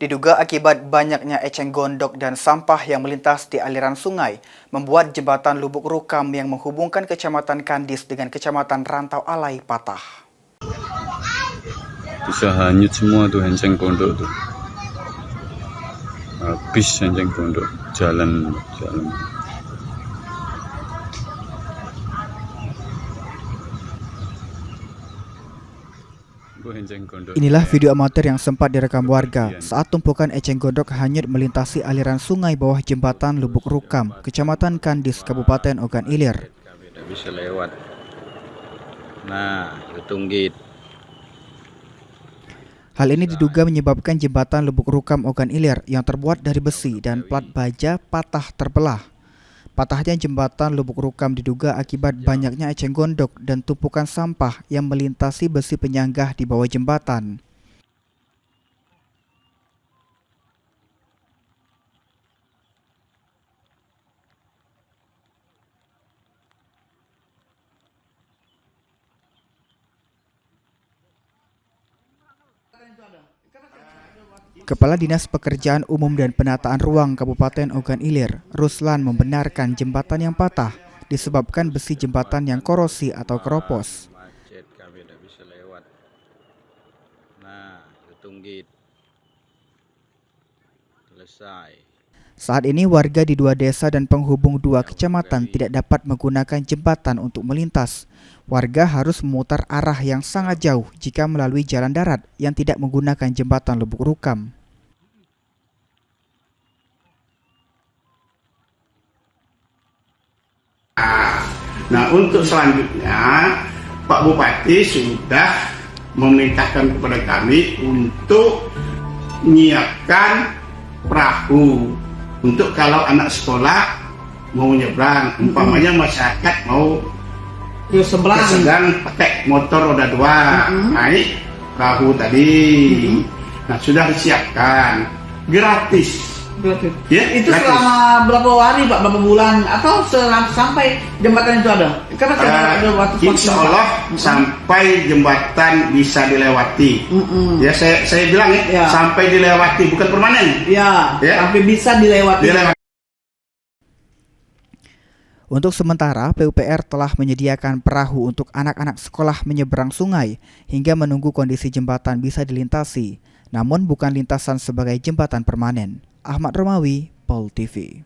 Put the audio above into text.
Diduga akibat banyaknya eceng gondok dan sampah yang melintas di aliran sungai, membuat jembatan Lubuk Rukam yang menghubungkan Kecamatan Kandis dengan Kecamatan Rantau Alai patah. Bisa hanyut semua tuh eceng gondok tuh. Habis eceng gondok, jalan. Inilah video amatir yang sempat direkam warga saat tumpukan eceng gondok hanyut melintasi aliran sungai bawah jembatan Lubuk Rukam, Kecamatan Kandis, Kabupaten Ogan Ilir. Tidak bisa lewat. Nah, tunggit. Hal ini diduga menyebabkan jembatan Lubuk Rukam Ogan Ilir yang terbuat dari besi dan plat baja patah terbelah. Patahnya jembatan Lubuk Rukam diduga akibat banyaknya eceng gondok dan tumpukan sampah yang melintasi besi penyanggah di bawah jembatan. Kepala Dinas Pekerjaan Umum dan Penataan Ruang Kabupaten Ogan Ilir, Ruslan, membenarkan jembatan yang patah disebabkan besi jembatan yang korosi atau keropos. Saat ini warga di 2 desa dan penghubung 2 kecamatan tidak dapat menggunakan jembatan untuk melintas. Warga harus memutar arah yang sangat jauh jika melalui jalan darat yang tidak menggunakan jembatan Lubuk Rukam. Nah, untuk selanjutnya Pak Bupati sudah memerintahkan kepada kami untuk menyiapkan perahu untuk kalau anak sekolah mau nyebrang, umpamanya masyarakat mau ke seberang pakai motor roda 2, naik perahu tadi. Nah, sudah disiapkan gratis. Ya, itu gratis. Selama berapa hari Pak, berapa bulan atau sampai jembatan itu ada? Karena ada waktu insya Allah sampai jembatan bisa dilewati. Ya, saya bilang ya, sampai dilewati, bukan permanen. Ya, sampai bisa dilewati. Untuk sementara, PUPR telah menyediakan perahu untuk anak-anak sekolah menyeberang sungai hingga menunggu kondisi jembatan bisa dilintasi, namun bukan lintasan sebagai jembatan permanen. Ahmad Romawi, Pol TV.